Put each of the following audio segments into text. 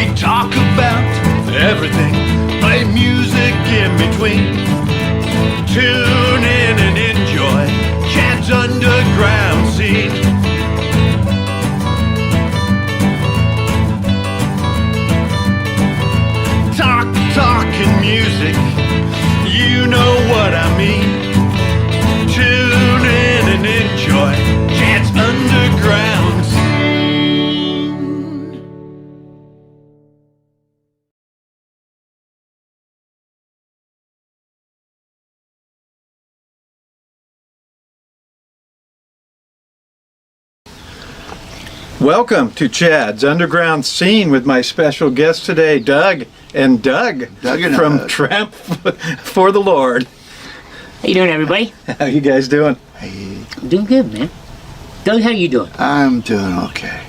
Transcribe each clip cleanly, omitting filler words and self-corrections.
We talk about everything, play music in between. Tune in and enjoy Chad's underground scene. Talking music, you know what I mean. Tune in and enjoy Chad's underground scene. Welcome to Chad's Underground Scene with my special guest today, Doug. And Doug from Tramp for the Lord. How you doing, everybody? How you guys doing? Hey, Doing good, man. Doug, how you doing? I'm doing okay.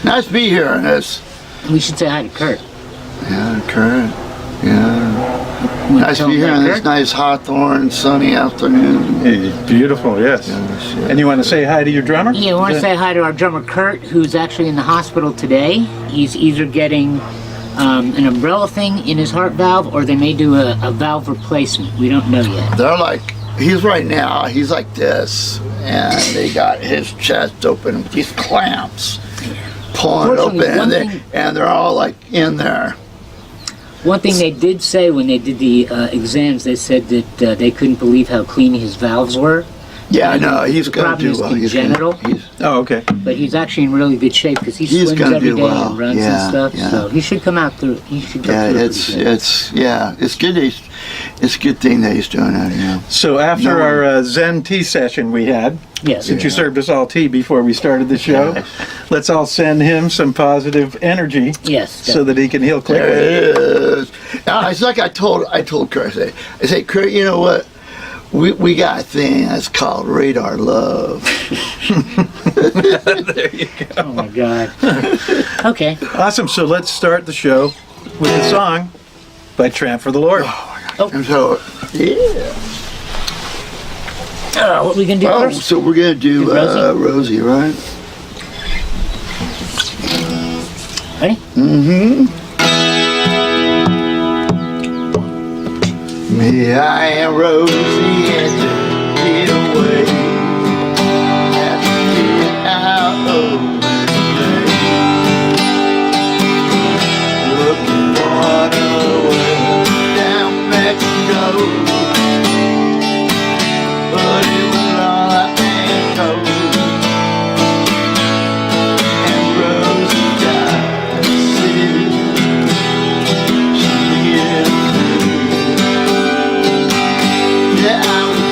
Nice to be here on this. We should say hi to Kurt. Yeah, Kurt. Yeah. You wanna Nice to tell be him here about on this Kurt? nice Hawthorne sunny afternoon. Hey, beautiful, yes. Yes, yes. And you want to say hi to your drummer? Yeah, I want to say hi to our drummer, Kurt, who's actually in the hospital today. He's either getting an umbrella thing in his heart valve, or they may do a valve replacement. We don't know yet. They're like, he's right now, he's like this, and they got his chest open with these clamps pulling it open, Fortunately, and they're all like in there. One thing they did say when they did the exams, they said that they couldn't believe how clean his valves were. Yeah, I know, he's The going to problem do is well. congenital. Oh, okay. But he's actually in really good shape because he He's swims gonna every do day well. and runs Yeah, and stuff. yeah. So he should come out through. He should go Yeah, through. it's good. It's a good thing that he's doing that. Yeah. So after No. our Zen tea session we had, Yes. since you served us all tea before we started the show, let's all send him some positive energy Yes. so that he can heal There quickly. it is. Now, it's like I told Kurt. I say, Kurt, you know what? We got a thing that's called radar love. There you go. Oh my God. Okay. Awesome. So let's start the show with a song by Tramp for the Lord. And so, yeah. What are we gonna do Oh, first? so we're gonna do Rosie? Rosie, right? Ready? Me, I am Rosie, and to get away, have to get out of the day. Looking for the way down Mexico, but it was all I've been told. And Rosie died sick. She is yeah, I was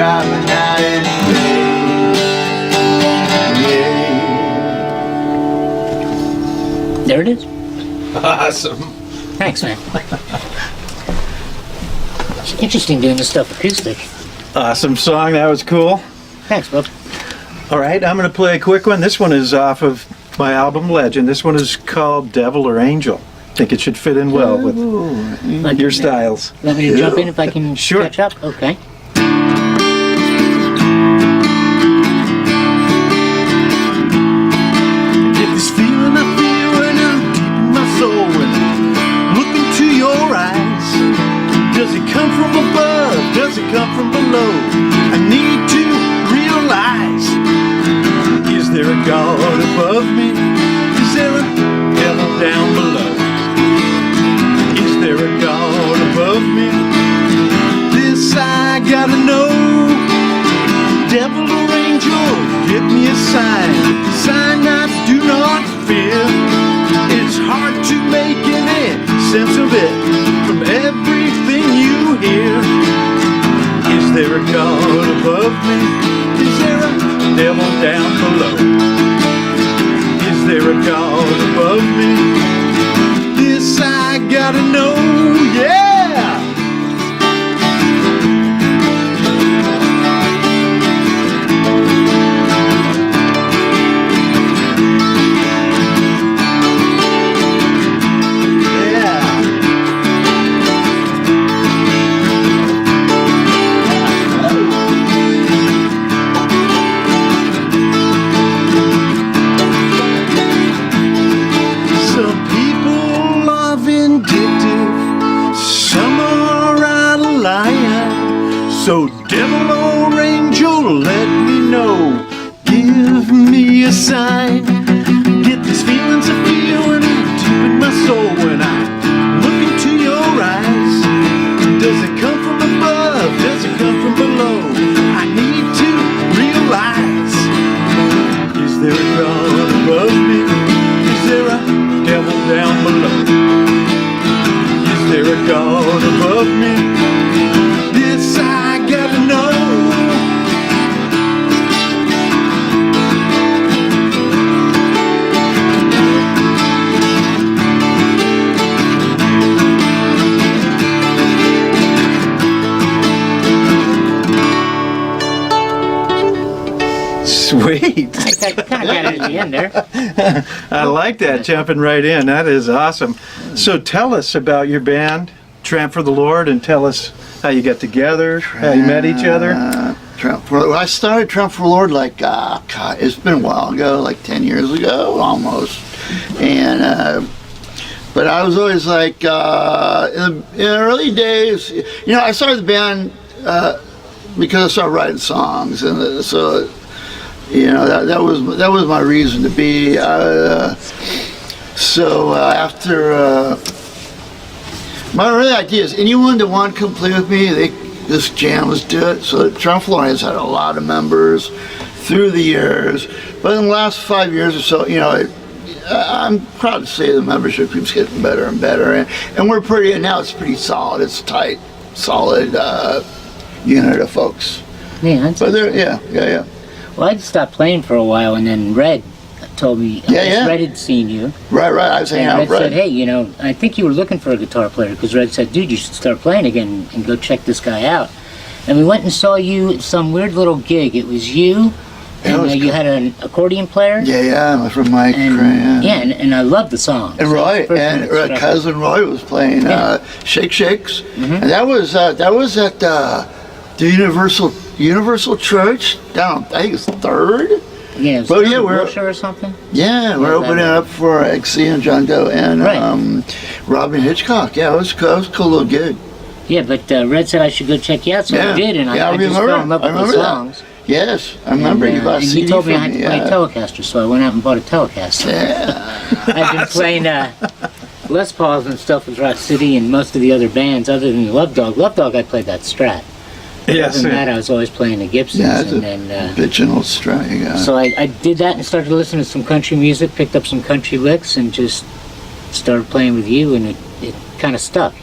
driving night and day. Yeah. There it is. Awesome. Thanks, man. It's interesting doing this stuff acoustic. Awesome song. That was cool. Thanks, bub. All right, I'm going to play a quick one. This one is off of my album Legend. This one is called Devil or Angel. I think it should fit in well with your styles. Let me to jump in if I can Sure. catch up? Okay. Get this feeling I feel when I'm deep in my soul, when I look into your eyes. Does it come from above? Does it come from below? I need to realize. Is there a God above me? Is there a devil down below? Is there a God above me? This I gotta know. Devil or angel, give me a sign I do not fear. It's hard to make any sense of it from everything you hear. Is there a God above me? Is there a devil down below? Is there a God above me? This I gotta know, yeah! Some people are vindictive, some are out of line. So devil or angel, let me know, give me a sign. Get these feelings I feel when I'm deep in my soul, when I look into your eyes. Does it come from above? Does it come from below? I need to realize. Is there a God above me? Is there a devil down below? Is there a God above me? This I gotta know. Sweet. I kind of got it at the end there. I like that, jumping right in. That is awesome. So tell us about your band, Tramp for the Lord, and tell us how you got together, how you met each other. I started Tramp for the Lord like, God, it's been a while ago, like 10 years ago, almost. And, but I was always like, in the early days, you know, I started the band because I started writing songs, and so, you know, that was my reason to be. So after my real idea is anyone that want to come play with me, this jam, let's do it. So Tramp for the Lord has had a lot of members through the years, but in the last 5 years or so, you know, I'm proud to say the membership keeps getting better and better, and we're pretty, and now it's pretty solid. It's tight, solid unit of folks. Yeah, that's But they're, yeah. Well, I stopped playing for a while, and then Red told me, Red had seen you. Right. I was hanging And out Red with said, Red. hey, you know, I think you were looking for a guitar player, because Red said, dude, you should start playing again and go check this guy out. And we went and saw you at some weird little gig. It was you, and you had an accordion player. Yeah, my friend Mike. And, and I loved the song. And Roy, and cousin Roy was playing Shake Shakes, and that was at the Universal Church down, I think it's 3rd. Yeah, it was Wilshire or something. Yeah, we're opening up for XC and John Doe and Robin Hitchcock. Yeah, it was cool. It was a cool little gig. Yeah, but Red said I should go check you out, so I did, and I just fell in love with the songs. Yes, I remember you bought a CD he told me I from had to play Telecaster, so I went out and bought a Telecaster. Yeah. I've been playing Les Pauls and stuff with Rock City and most of the other bands, other than Love Dog. Love Dog, I played that Strat. Yes. Other than that, I was always playing the Gibsons. Yeah, it's and a then, bitchin' old Strat you got. So I did that and started listening to some country music, picked up some country licks, and just started playing with you, and it kind of stuck.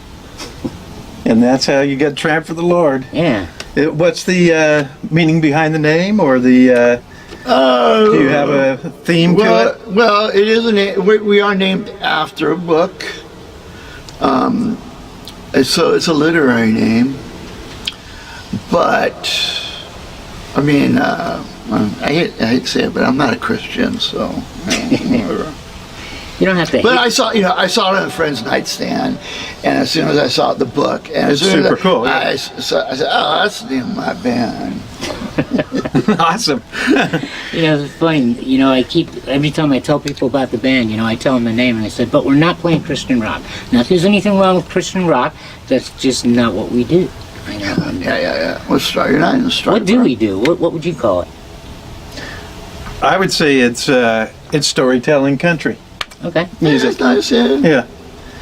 And that's how you get Tramp for the Lord. Yeah. What's the meaning behind the name, or the? Do you have a theme to it? Well, it is a name. We are named after a book. So it's a literary name. But I mean, I hate to say it, but I'm not a Christian, so. Whatever. You don't have to. But I saw it on a friend's nightstand, and as soon as I saw the book, and as soon Super as cool. Yeah. I said, "Oh, that's the name of my band." Awesome. It's funny. Every time I tell people about the band, I tell them the name, and I said, "But we're not playing Christian rock. Now, if there's anything wrong with Christian rock, that's just not what we do." I know. Yeah. You're not in the strike. What do we do? What would you call it? I would say it's storytelling country Okay. music. That's nice, yeah. Yeah.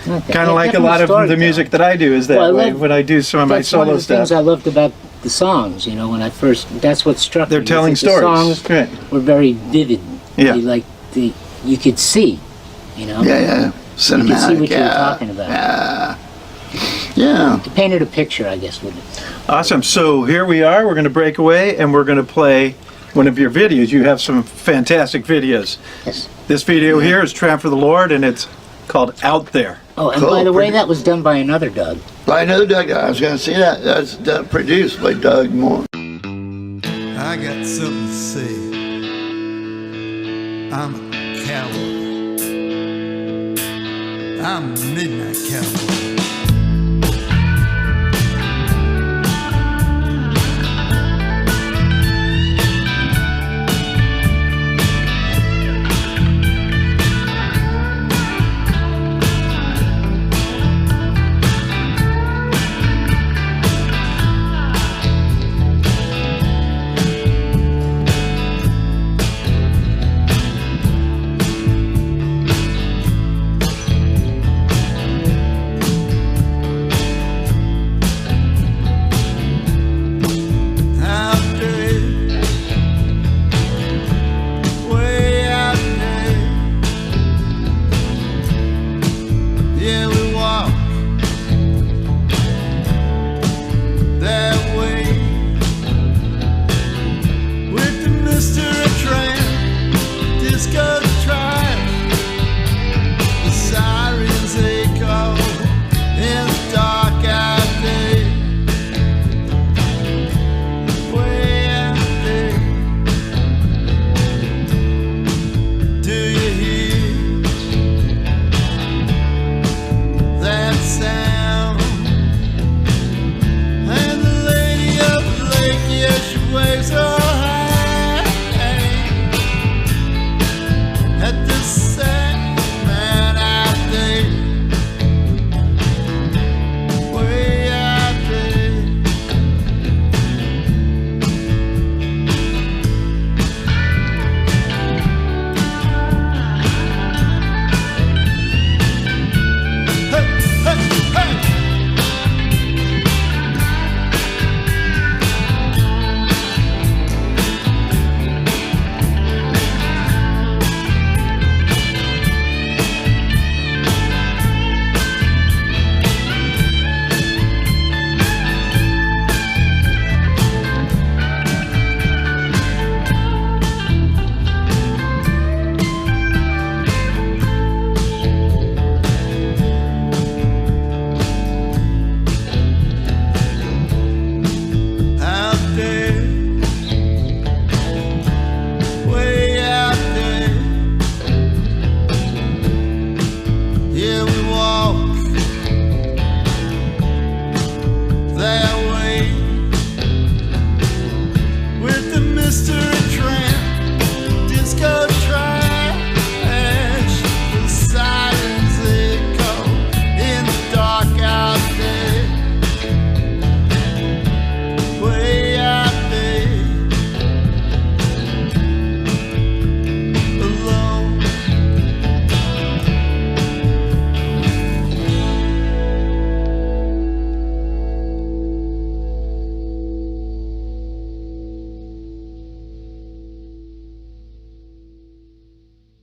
Okay. Kind of like a Definitely lot of the storytelling. music that I do is that Well, I way love- when I do some of my That's one solo of the things stuff. I loved about the songs. That's what struck They're me. telling is that stories. The songs Right. were very vivid. Yeah. You could see. Yeah. Cinematic. You could see what you were yeah. talking about. Yeah. It painted a picture, I guess, with it. Awesome. So here we are. We're going to break away and we're going to play one of your videos. You have some fantastic videos. Yes. This video here is Tramp for the Lord, and it's called Out There. Oh, and Cool, by the way, pretty- that was done by another Doug. By another Doug. I was going to say that. That's produced by Doug Moore. I got something to say. I'm a cowboy. I'm a midnight cowboy.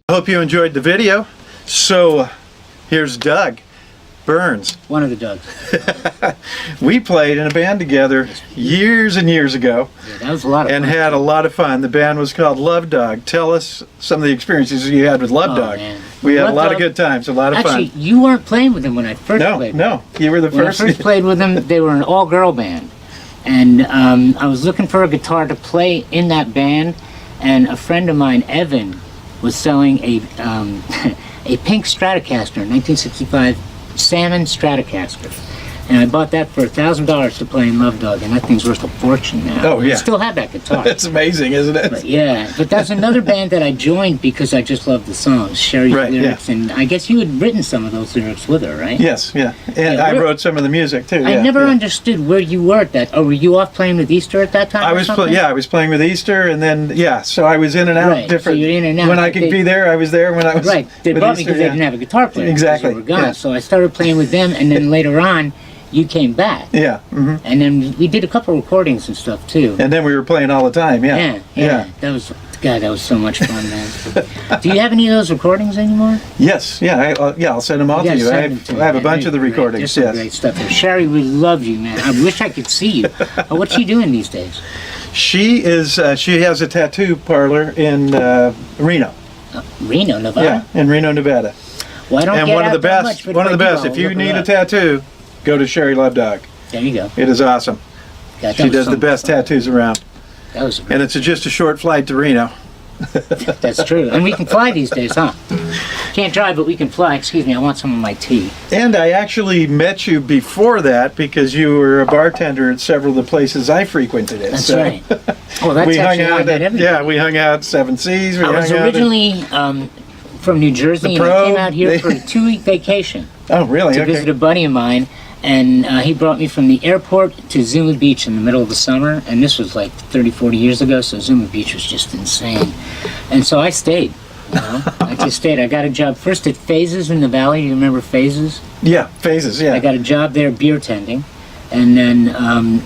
I hope you enjoyed the video. So here's Doug Burns. One of the Dougs. We played in a band together years and years ago Yeah, that was a lot of and fun. had a lot of fun. The band was called Love Dog. Tell us some of the experiences you had with Love Oh, Dog. man. We had Love a lot of Dog- good times, a lot of Actually, fun. you weren't playing with them when I first played. No, you were the When first. I first played with them, they were an all-girl band, and I was looking for a guitar to play in that band, and a friend of mine, Evan, was selling a a pink Stratocaster, 1965 Salmon Stratocaster, and I bought that for $1,000 to play in Love Dog, and that thing's worth a fortune now. Oh, yeah. I still have that guitar. It's amazing, isn't it? But yeah, but that's another band that I joined because I just loved the songs, Sherry's Right, yeah. lyrics, and I guess you had written some of those lyrics with her, right? Yes, yeah. And Yeah, I we're- wrote some of the music too. I yeah, never yeah. understood where you were at that. Oh, were you off playing with Easter at that time? I or was something? I was playing with Easter, and then so I was in and out Right, so different. you're in and out, When I but could they- be there, I was there. When I was Right, they with brought me Easter, because they yeah. didn't have a guitar player. 'cause Exactly, they were gone. yeah. So I started playing with them, and then later on, you came back, Yeah, hmm and then we did a couple recordings and stuff too. and then we were playing all the time. Yeah, Yeah. That was God. That was so much fun, man. Do you have any of those recordings anymore? Yes, yeah, I'll send them all You to gotta you. send I them to have, me, I have a man. bunch of the They're great. recordings. There's some Yes, great stuff there. Sherry would love you, man. I wish I could see you. What's she doing these days? she is. She has a tattoo parlor in Reno. Reno, Nevada. Yeah, in Reno, Nevada. Well, I don't And get one of out the that best. much, but One of I the do, best. I'll If you look need her a up. tattoo, go to Sherry Love Dog. There you go. It is awesome. God, that She was does so the best much fun. tattoos around, That was and it's just a short flight to Reno. That's true. And we can fly these days, huh? Can't drive, but we can fly. Excuse me, I want some of my tea. And I actually met you before that because you were a bartender at several of the places I frequented. It. That's so right. Oh, that's we hung actually how I out. met everybody. Yeah, we hung out at Seven Seas. We I was hung out at- originally from New Jersey, The and I came Probe, out here they- for a 2-week vacation Oh, really? to Okay. visit a buddy of mine, and he brought me from the airport to Zuma Beach in the middle of the summer, and this was like 30, 40 years ago, so Zuma Beach was just insane. And so I stayed, you know, I just stayed. I got a job first at Phases in the Valley. You remember Phases? Yeah, Phases. Yeah. I got a job there beer tending, and then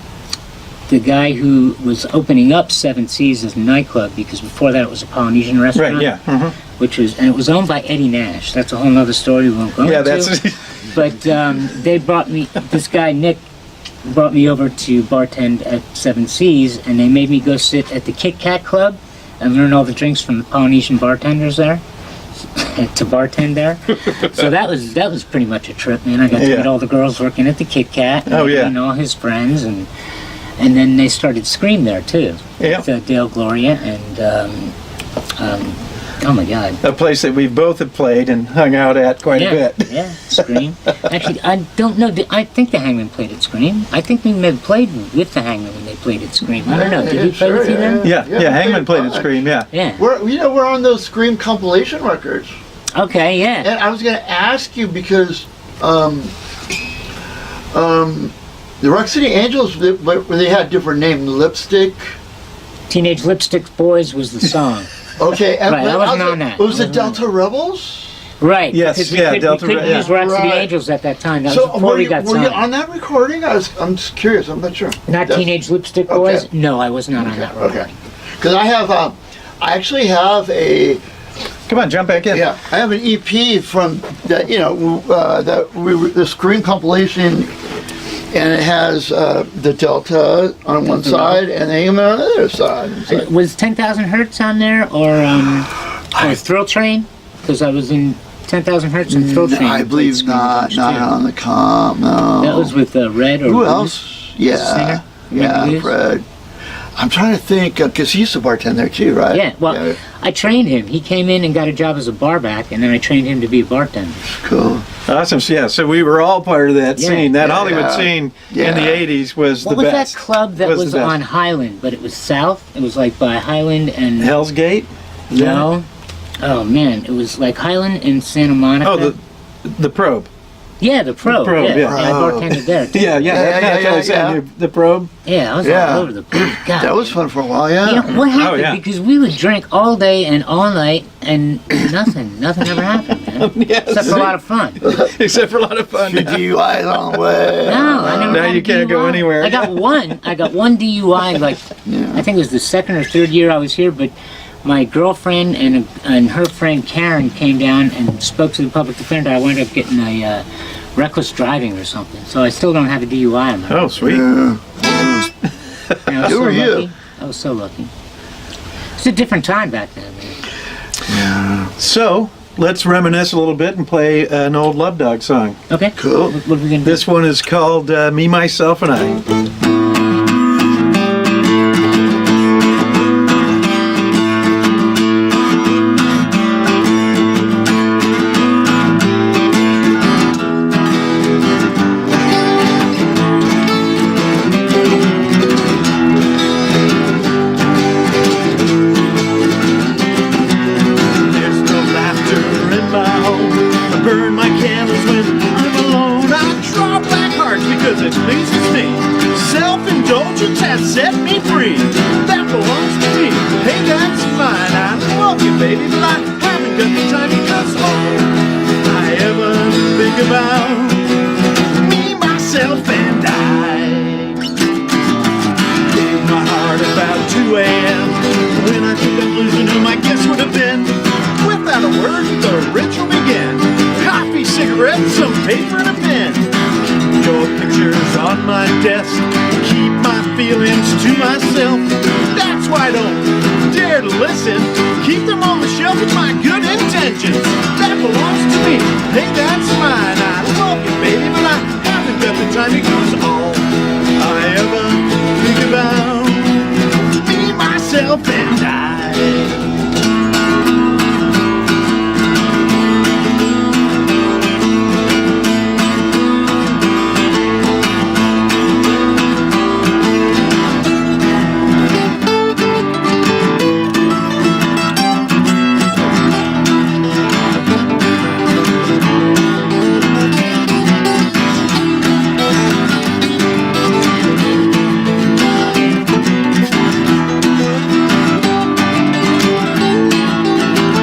the guy who was opening up Seven Seas as a nightclub, because before that it was a Polynesian restaurant. Right. Yeah. Mhm. Which was, and it was owned by Eddie Nash. That's a whole nother story we won't go Yeah. into. That's. But they brought me, this guy Nick brought me over to bartend at Seven Seas, and they made me go sit at the Kit Kat Club and learn all the drinks from the Polynesian bartenders there. To bartend there, so that was pretty much a trip, man. I got to Yeah. meet all the girls working at the Kit Kat, Oh, yeah. and all his friends, and then they started Scream there too, Yeah. with Dale Gloria, and oh my God, A place that we both have played and hung out at quite a bit. yeah, Scream. Actually, I don't know. I think the Hangman played at Scream. I think we may have played with the Hangman when they played at Scream. I don't know. Did he play Sure, with you then? Yeah. Yeah, Yeah. we Hangman played played at fun. Scream. Yeah. Yeah. We're on those Scream compilation records. Okay. Yeah. And I was going to ask you because the Rock City Angels, they had different names. Lipstick. Teenage Lipstick Boys was the song. Okay, and Right, I wasn't on that. Was I it wasn't on Delta Rebels? Right. Yes, because yeah, we Delta couldn't Red, use yeah. Rock City Right. Angels at that time. That So was before were we you, got were you signed. on that recording? I'm just curious. I'm not sure. Not That's- Teenage Lipstick okay. Boys? No, I was not on that Okay. recording. Because I actually have a Come on, jump back in. I have an EP from that the Scream compilation, and it has the Delta on one side and the Hangman on the other side. So- Was 10,000 Hertz on there, or Thrill Train? Because I was in 10,000 Hertz and Thrill Train. I played believe Scream not bunch, not too. on the comp. No. That was with Red or Who Bruce? else? Yeah, Singer? yeah, Red Bruce? Fred. I'm trying to think because he used to bartend there too, right? Yeah, well, I trained him. He came in and got a job as a bar back, and then I trained him to be a bartender. Cool. Awesome. So, yeah. So we were all part of that Yeah. scene. That Yeah. Hollywood scene in Yeah. the '80s was What the was best. that club that Was was the best. on Highland, but it was south? It was like by Highland and... Hell's Gate. No. Oh, man. It was like Highland and Santa Monica. Oh, the Probe. Yeah, the Probe. The Probe, yeah. yeah. I bartended there, too. Yeah, yeah. Yeah, That's yeah, what I was yeah, saying. The Probe. Yeah, I was Yeah. all over the place. God. That was fun for a while, yeah. You know, what happened? yeah. Because we would drink all day and all night, and nothing ever happened, man. Yes. Except for a lot of fun. Except for a lot of fun. Few DUIs on the way. No, I never Now had a you can't go DUI. anywhere. I got one DUI, like, I think it was the second or third year I was here, but my girlfriend and her friend Karen came down and spoke to the public defender. I wound up getting a reckless driving or something. So I still don't have a DUI. Oh, sweet. Yeah. Who are you? Lucky. I was so lucky. It's a different time back then, man. Yeah. So, let's reminisce a little bit and play an old Love Dog song. Okay. Cool. What are we gonna do? This one is called Me, Myself, and I. There's no laughter in my home. I burn my candles when I'm alone. I draw black hearts because it pleases me. Self-indulgence has set me free. That belongs to me. Hey, that's mine. I love you, baby, but I haven't got the time because all I ever think about me, myself, and I. In my heart about 2 a.m. When I think I'm losing who my guess would have been. Without a word, the ritual began. Coffee, cigarettes, some paper, and a pen. Your pictures on my desk. Keep my feelings to myself. That's why I don't dare to listen. Keep them on the shelf with my good intentions. That belongs to me. Hey, that's mine. I love you, baby, but I haven't got the time because all I ever think about me, myself, and I.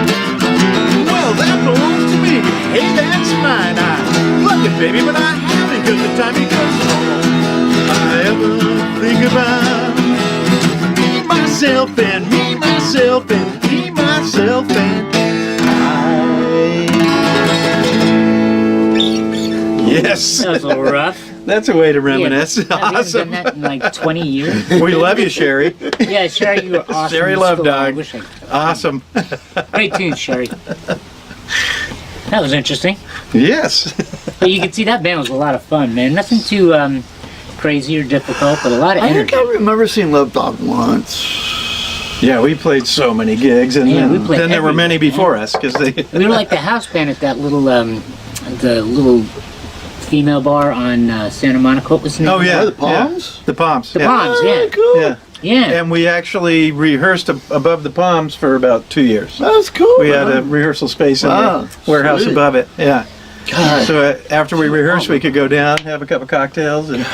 Well, that belongs to me. Hey, that's mine. I love you, baby, but I haven't got the time because all I ever think about me, myself, and me, myself, and me, myself, and I. Yes. That was a little rough. That's a way to reminisce. Yeah, I haven't Awesome. done that in like 20 years. We love you, Sherry. Yeah, Sherry, you were awesome. Sherry You Love still are. I Dog. wish I Awesome. Great tune, Sherry. That was interesting. Yes. But you can see that band was a lot of fun, man. Nothing too crazy or difficult, but a lot of I think energy. I remember seeing Love Dog once. Yeah, we played so many gigs, and Yeah, we then, played there were many everywhere, before us because they. We were like the house band at that little, the little female bar on Santa Monica. What was the name? Oh yeah, the Palms? Yeah. The Palms. The yeah. Palms, Oh, yeah. cool. Yeah. Yeah. And we actually rehearsed above the Palms for about 2 years. That's cool. We had a man. rehearsal space in Wow, the warehouse sweet. above it. Yeah. God. So after we rehearsed, we could go down, have a cup of cocktails, and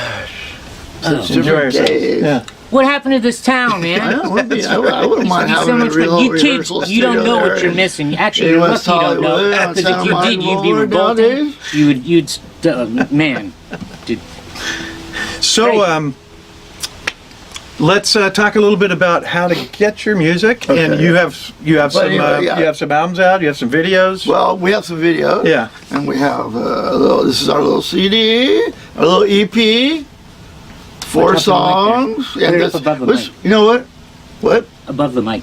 Oh. enjoy ourselves. days. Yeah. What happened to this town, I man? wouldn't mind It's so having a much real fun. You kids, rehearsal you don't studio know what there you're in- missing. Actually, in you're West lucky you don't know. Hollywood, on Because if Santa you Monica did, you'd be Boulevard revolting. nowadays. Man. Dude. So Great. let's talk a little bit about how to get your music. And Okay. you have Well, some anyway, yeah. you have some albums out. You have some videos. Well, we have some video. Yeah. And we have this is our little CD, our little EP, 4 What's up in the mic songs. there? And Put it this, up above the which- mic. you know what? What? Above the mic.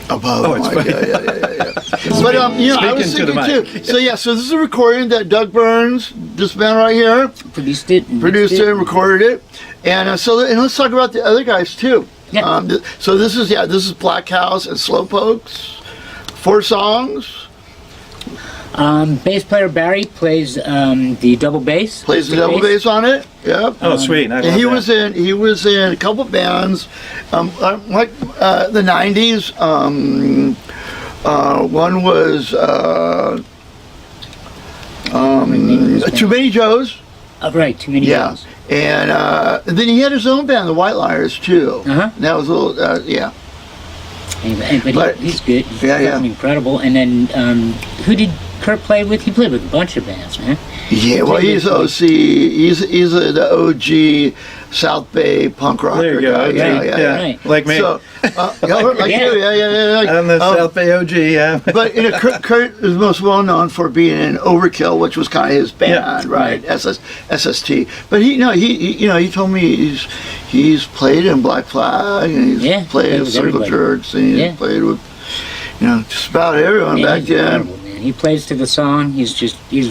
Above Oh, the it's mic. funny. Yeah. But I was Speaking to the thinking mic. too. So yeah, so this is a recording that Doug Burns, this band right here, Produced it. And produced mixed it and recorded it. And and let's talk about the other guys too. Yeah. So this is Black House and Slowpokes, 4 songs. Bass player Barry plays the double bass. Plays the double bass on it. Yep. Oh, sweet! I And love he that. was in a couple bands, like the '90s. One was Too Many Joes. Oh, right, too many Yeah, bands. and then he had his own band, the White Liars, too. Uh-huh. And that was a little, yeah. But he's good. He's Yeah, yeah. fucking incredible. And then who did Kurt play with? He played with a bunch of bands, man. Yeah, well, he's OC. He's the OG South Bay punk rocker. There you go. guy. OG. Yeah, right. Like me. So, like Yeah. you, yeah. I'm the South Bay OG, yeah. But Kurt is most well known for being in Overkill, which was kind of his band, Yeah. right? SST. But he told me he's played in Black Flag, and he's Yeah, played played in with Circle everybody. Church, and he's Yeah. played with just about everyone Man, back he's then. incredible, man. He plays to the song. He's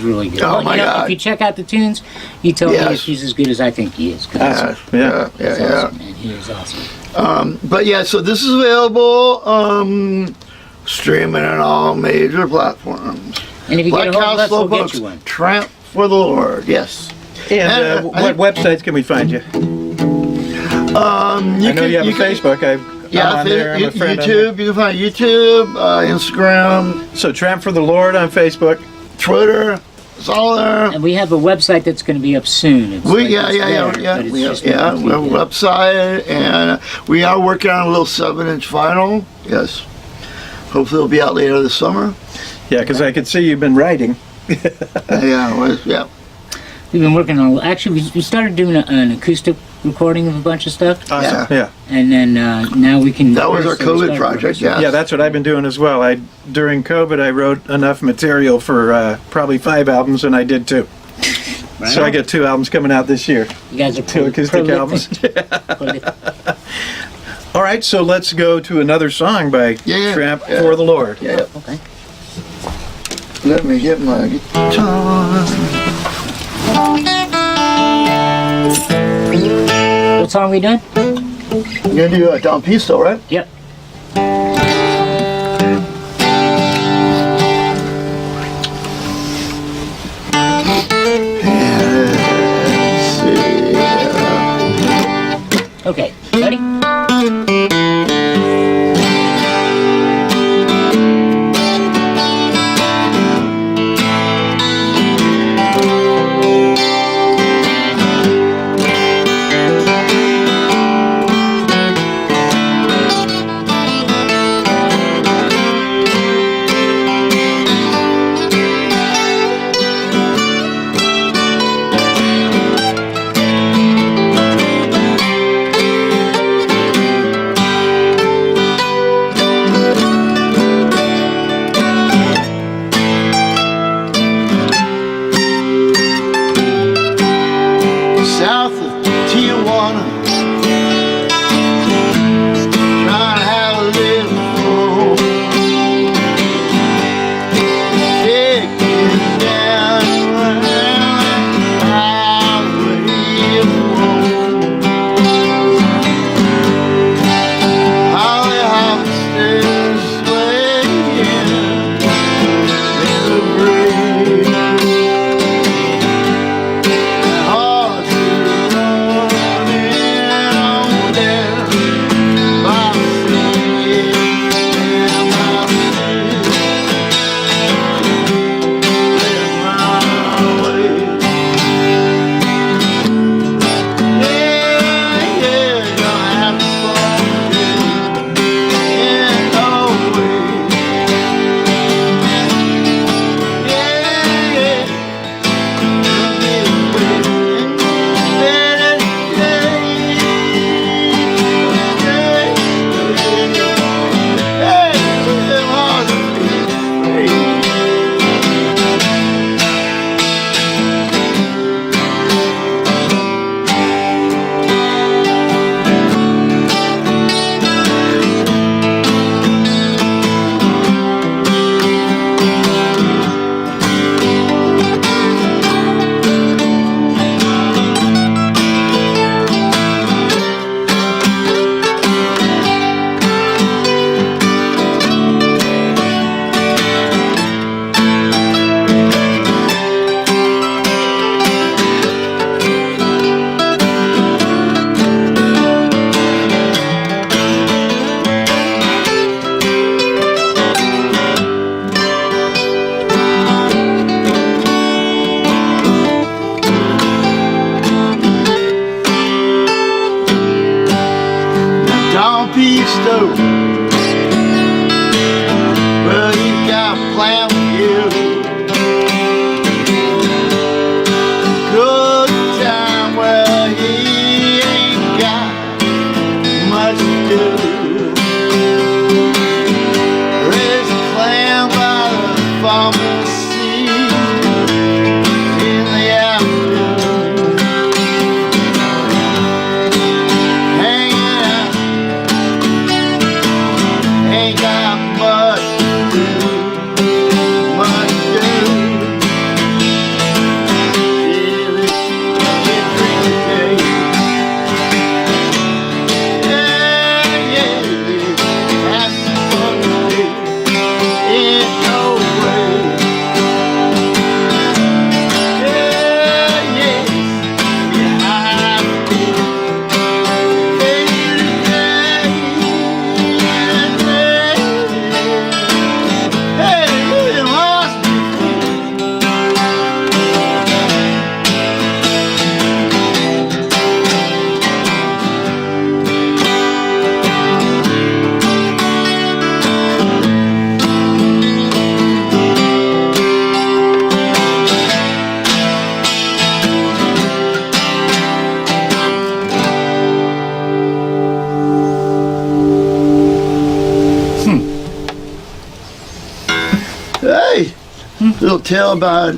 really good. Oh, Well, my God. If you check out the tunes, you tell me Yes. if he's as good as I think he is. 'Cause Yeah. he's awesome, man. He is awesome. But yeah, so this is available streaming on all major platforms. And if you get a hold of us, we'll get Slowpokes, you one. Tramp for the Lord. Yes. And what websites can we find you? I know you have a Facebook. I'm on there. I'm a friend on there. YouTube. You can find YouTube, Instagram, So Tramp for the Lord on Facebook. Twitter. It's all there. And we have a website that's going to be up soon. It's We it's there, but it's we just have not a complete yet. website, and we are working on a little 7-inch vinyl. Yes. Hopefully it'll be out later this summer. Yeah, because I could see you've been writing. Yeah. We've been working on. Actually, we started doing an acoustic recording of a bunch of stuff, Awesome. Yeah. and then now we can. That was our so we COVID started project, rehearsing. yeah. Yeah, that's what I've been doing as well. During COVID, I wrote enough material for probably 5 albums, and I did 2. Right So I on. get 2 albums coming out this year. You guys are 2 acoustic albums. Prolific. All right, so let's go to another song by Yeah, Tramp yeah. for the Lord. Yeah. Okay. Let me get my guitar. What song are we doing? You're gonna do Don Pisto, right? Yep. Let's see. Okay. Ready? South of Tijuana, trying to have a little fun. Kicking down the highway of home. Hollyhocks swaying in the breeze. Don Pisto, well, he's got a plan with you. do. Raise a clam by the pharmacy in the afternoon, hanging out, ain't got much to do, much to do. Hey, little tale about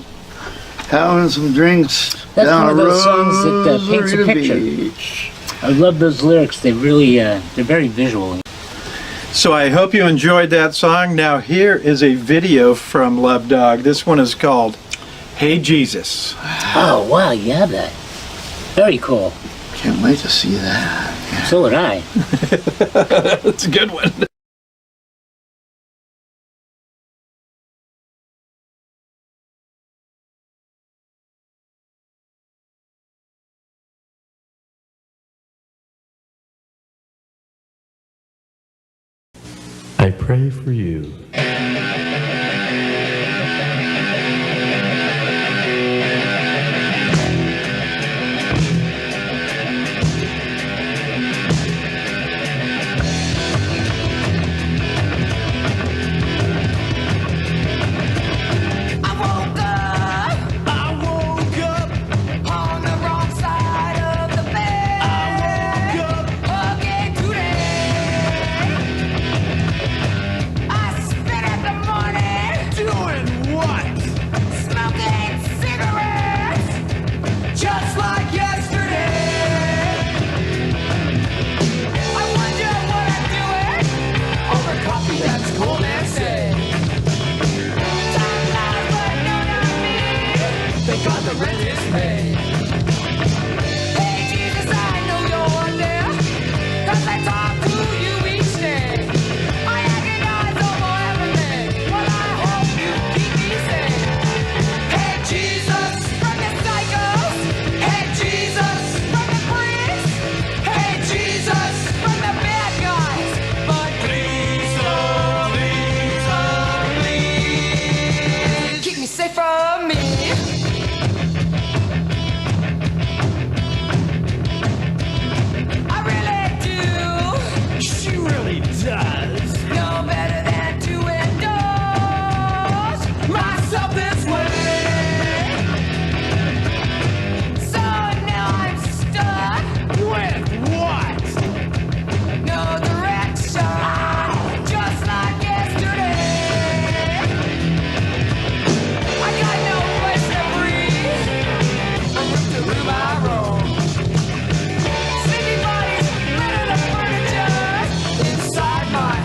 having some drinks That's down one of a those songs that paints a Rosarita picture. Beach. I love those lyrics. They really, they're very visual. So I hope you enjoyed that song. Now here is a video from Love Dog. This one is called Hey Jesus. Oh, wow, you have that. Very cool. Can't wait to see that. So would I. That's a good one. I pray for you. Inside my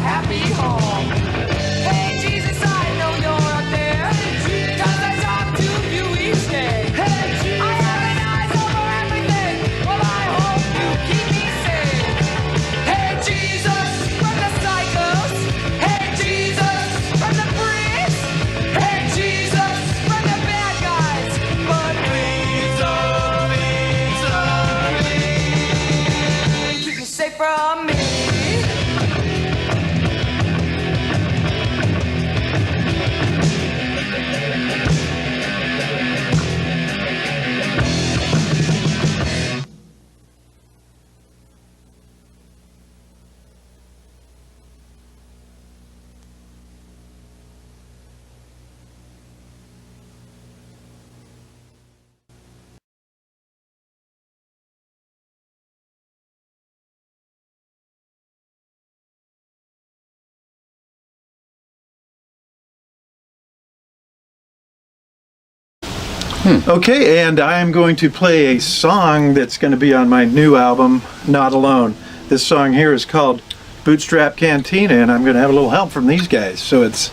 Okay, and I am going to play a song that's going to be on my new album, Not Alone. This song here is called Bootstrap Cantina, and I'm going to have a little help from these guys. So it's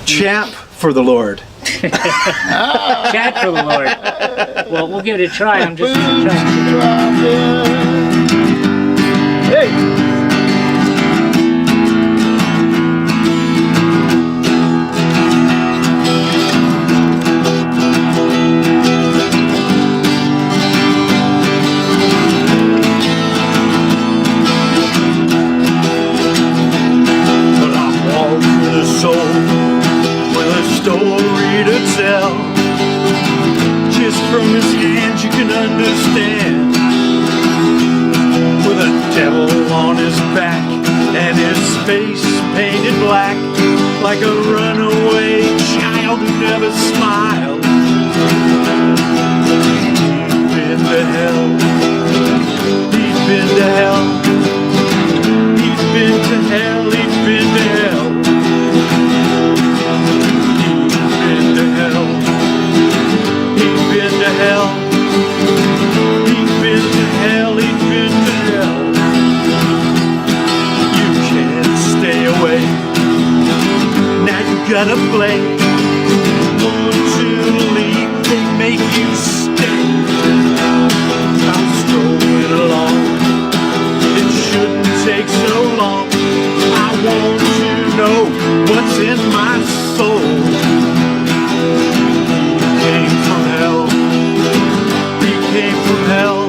Champ for the Lord. Chat for the Lord. Well, we'll give it a try. I'm just going to try. Hey! From his hands you can understand, with a devil on his back and his face painted black, like a runaway child who never smiled. He'd been to hell, he'd been to hell, he'd been to hell, he'd been to hell, he'd been to hell. Been to hell, he's been to hell, he's been to hell. You can't stay away, now you gotta play. Want to leave, they make you stay. I'm strolling along, it shouldn't take so long. I want to know what's in my soul. Came from hell. He came from hell.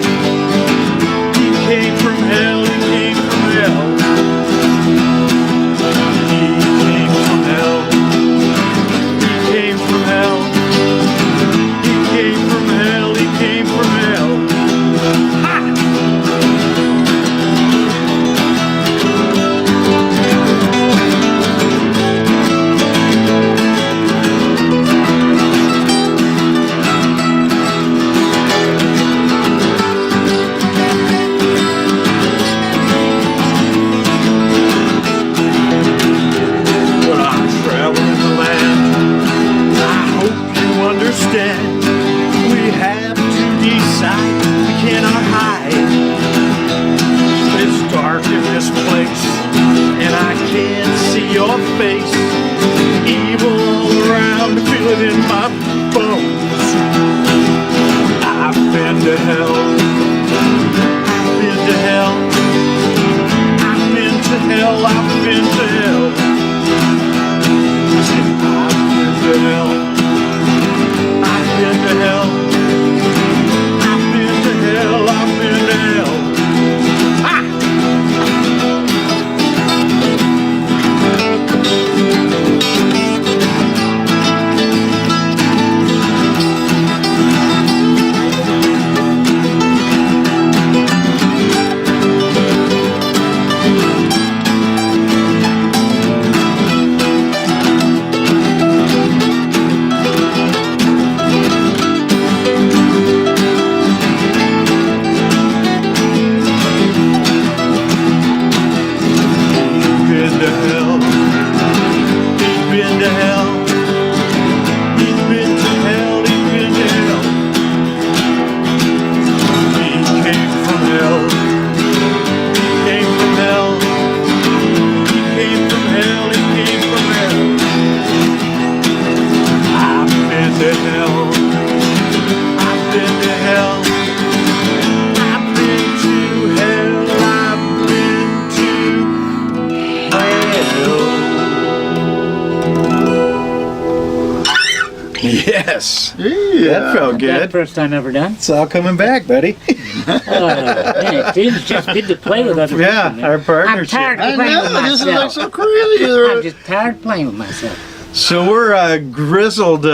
He came from hell. He came from hell. He came from hell. He came from hell. He came from hell. He came from hell. Ha! We have to decide, we cannot hide. It's dark in this place, and I can't see your face. Evil all around, feel it in my bones. I've been to hell, I've been to hell, I've been to hell, I've been to hell, I've been to hell. I've been to hell, I've been to hell, I've been to hell. Ha! Yes. Yeah. That felt good. That first time ever done. It's all coming back, buddy. Man, it's just good to play with other Yeah, people. our Man. I'm partnership. tired I of playing with know, this is like myself. so crazy. I'm just tired of playing with myself. So we're grizzled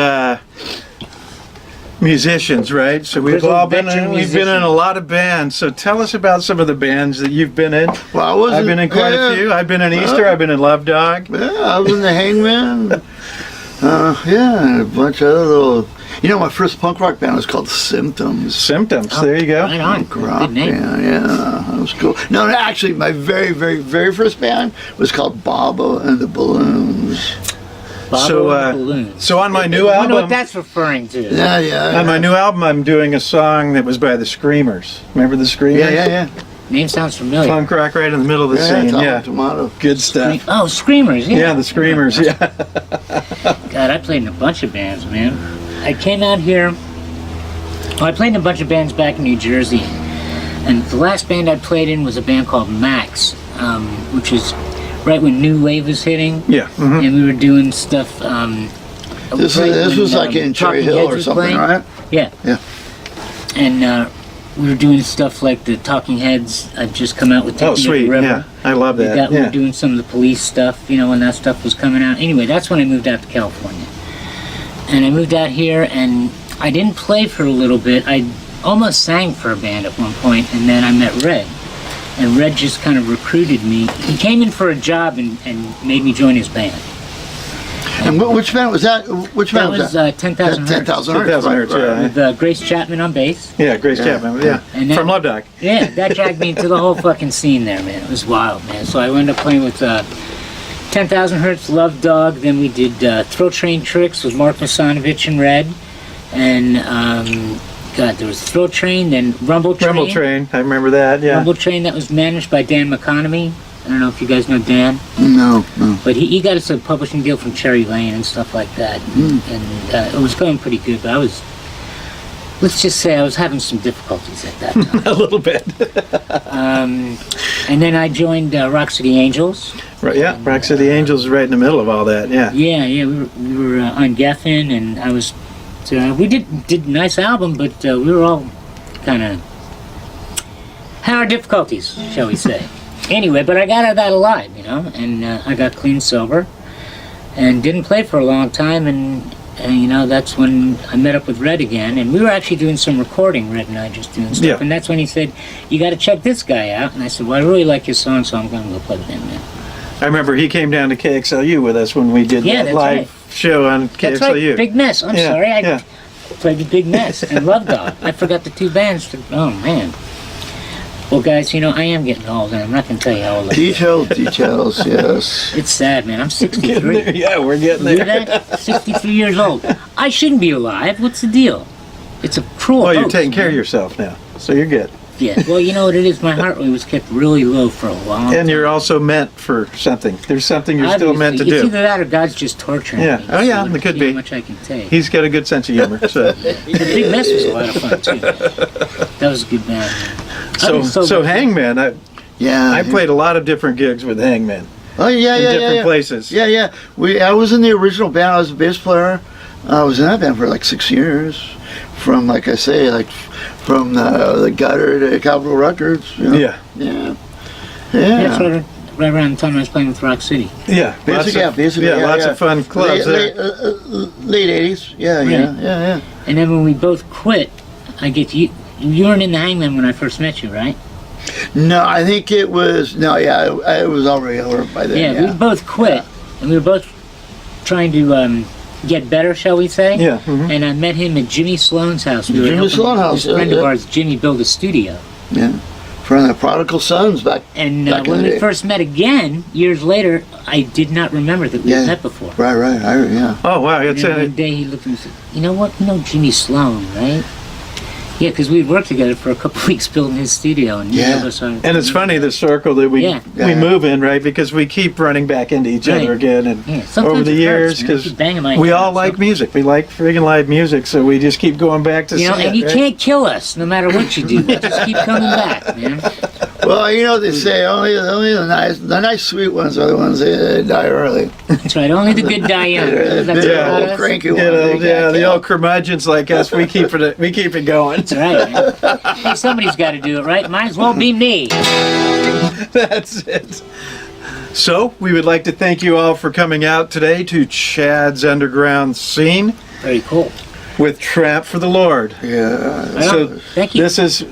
musicians, right? So we've Grizzled all been veteran we've been in a musicians. lot of bands. So tell us about some of the bands that you've been in. Well, I wasn't, I've been in quite a few. I've been in Easter. I've been in Love Dog. Yeah, I was in the Hangman. Yeah, and a bunch of other little. You know, my first punk rock band was called Symptoms. Symptoms. Oh, There you go. Right on. Punk rock Good name. band, yeah, that was cool. No, actually, my very, very, very first band was called Baba and the Balloons. Bottle of balloons. So on my new I wonder what album, that's referring to. Yeah. on my new album, I'm doing a song that was by the Screamers. Remember the Screamers? Yeah. Name sounds familiar. Punk rock right in the middle of the scene. Yeah, Tomato. good stuff. Oh, Screamers. Yeah. Yeah, the Screamers. Yeah. God, I played in a bunch of bands, man. I came out here. Well, I played in a bunch of bands back in New Jersey, and the last band I played in was a band called Max, which was right when New Wave was hitting. Yeah. Mhm. And we were doing stuff. This was like in Cherry Talking Hill Heads or was something, playing. right? Yeah. Yeah. And we were doing stuff like the Talking Heads. I'd just come out with Oh, Take Me to the sweet. River. Yeah, I love that. We Yeah. were doing some of the Police stuff, when that stuff was coming out. Anyway, that's when I moved out to California. And I moved out here, and I didn't play for a little bit. I almost sang for a band at one point, and then I met Red. And Red just kind of recruited me. He came in for a job and made me join his band. And which band was that? Which That band was 10,000 Hertz. 10,000 Hertz. 10,000 Hertz, yeah. With Grace Chapman on bass. Yeah, Grace Yeah. Chapman. Yeah, And then- from Love Doc. Yeah, that dragged me into the whole fucking scene there, man. It was wild, man. So I wound up playing with 10,000 Hertz, Love Dog. Then we did Throw Train Tricks with Mark Masanovich and Red. And, God, there was Throw Train, then Rumble Train. Rumble Train. I remember that. Yeah. Rumble Train, that was managed by Dan McConomy. I don't know if you guys know Dan, No. but he got us a publishing deal from Cherry Lane and stuff like that. And it was going pretty good, but let's just say I was having some difficulties at that time. A little bit. And then I joined Rock City Angels. Right. Yeah. Rock City Angels is right in the middle of all that. Yeah. Yeah, we were on Geffen, and I was. We did a nice album, but we were all kind of had our difficulties, shall we say? Anyway, but I got out of that alive, and I got clean sober, and didn't play for a long time, and that's when I met up with Red again, and we were actually doing some recording, Red and I just doing stuff, Yeah. and that's when he said, "You got to check this guy out," and I said, "Well, I really like his song, so I'm going to go play with him now." I remember he came down to KXLU with us when we did Yeah, that that's live right. show on That's KXLU. right, Big Mess. I'm Yeah, sorry, I yeah. played with Big Mess and Love Dog. I forgot the two bands. Oh man. Well, guys, I am getting old, and I'm not going to tell you how old I am. Details, yes. It's sad, man. I'm 63. Yeah, we're getting Hear there. that? 63 years old. I shouldn't be alive. What's the deal? It's a cruel Well, you're hoax, taking care of man. yourself now, so you're good. Yeah. Well, you know what it is? My heart rate was kept really low for a long time. And you're also meant for something. There's something you're still meant to Obviously, it's do. either that or God's just torturing Yeah. me. Oh, yeah, So it could see be. How much I can take. He's got a good sense of humor. So, The Big Mess was a lot of fun, too. That was a good band. so Hangman. I played a lot of different gigs with Hangman Oh yeah, in yeah, different yeah. places. Yeah. I was in the original band. I was a bass player. I was in that band for like 6 years. From like I say, from the gutter to Capitol Records. Yeah. Yeah, that's right around the time I was playing with Rock City. Yeah. Basically, Lots of fun clubs there. Late 80s. Yeah. And then when we both quit, I get you. You weren't in the Hangman when I first met you, right? No, I think it was. No, yeah, it was already over by then. Yeah, we both quit, and we were both trying to get better, shall we say? Yeah. Mhm. And I met him at Jimmy Sloan's house. We were Jimmy helping Sloan's house, This friend of yeah. ours, Jimmy, build a studio. Yeah. From the Prodigal Sons back. And Back in when the we day. first met again, years later, I did not remember that we had met before. Right. Yeah. Oh wow, And it's then one day he looked at me and said, "You know what? You know Jimmy Sloan, right?" Yeah, because we'd worked together for a couple of weeks building his studio, and Yeah. none of us are. and it's funny the circle that we Yeah. move in, right? Because we keep running back into each other Right. again, and Yeah, sometimes over the it hurts, years, man. I because keep banging my we head all on like something. music. We like friggin' live music, so we just keep going back to see And it. you right? can't kill us, no matter what you do. Just keep coming back, man. Well, they say only the nice sweet ones are the ones that die early. That's right. Only the good die young. That's Yeah. about Old us. cranky You ones. know, they can't yeah, the kill. old curmudgeons like us, we keep it going. That's right, man. Hey, somebody's got to do it, right? Might as well be me. That's it. So, we would like to thank you all for coming out today to Chad's Underground Scene Very cool. with Tramp for the Lord. Yeah. So, Thank you. this is,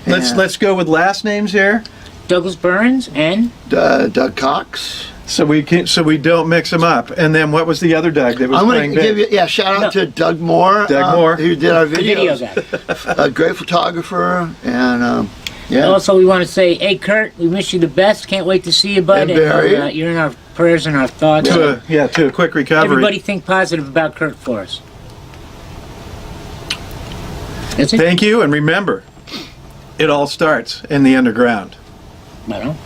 let's go with last names here, Douglas Burns and Doug Cox. so we don't mix them up. And then what was the other Doug that was I'm playing going to give bass? you shout out to Doug Moore. Doug Moore. who did our the video videos. guy. A great photographer and Yeah. Also, we want to say, hey, Kurt, we wish you the best. Can't wait to see you, bud. And Barry. You're in our prayers and our thoughts. To a quick recovery. Everybody think positive about Kurt for us. That's it. Thank you, and remember, it all starts in the underground. I don't know.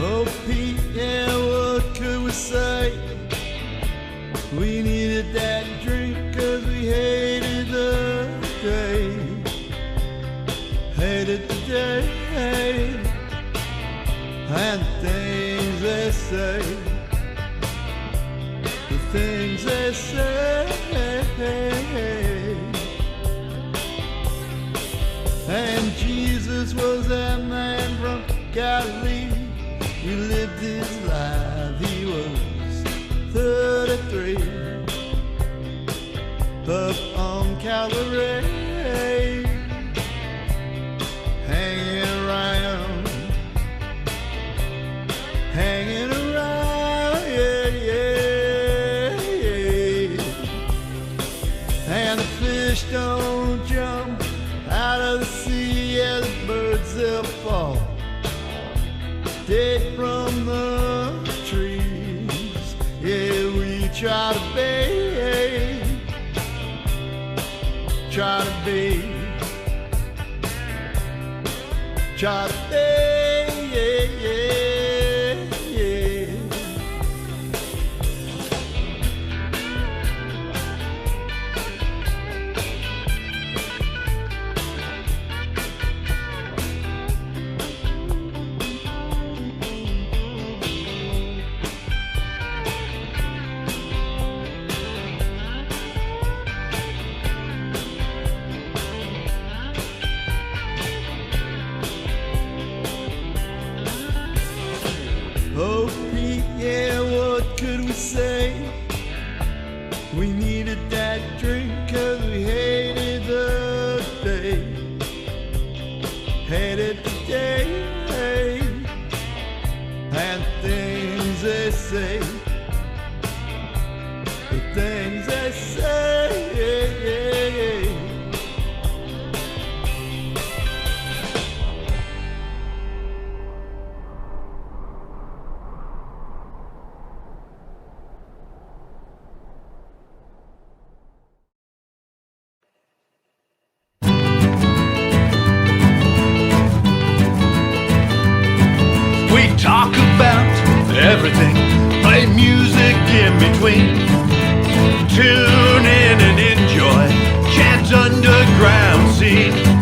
Oh, Pete, yeah, what could we say? We needed that drink 'cause we hated the day. Hated the day. And things they say. The things they say. And Jesus was that man from Galilee. He lived his life, he was 33, up on Calvary, hanging around, yeah, yeah, yeah. And the fish don't jump out of the sea, yeah, the birds they'll fall dead from the trees. Yeah, we try to be, try to be, yeah, yeah, yeah. Oh, Pete, yeah, what could we say? We needed that drink 'cause we hated the day. Hated the day. And things they say. The things they say. Yeah, yeah, yeah. We talk about everything, play music in between. Tune in and enjoy Chant's underground scene.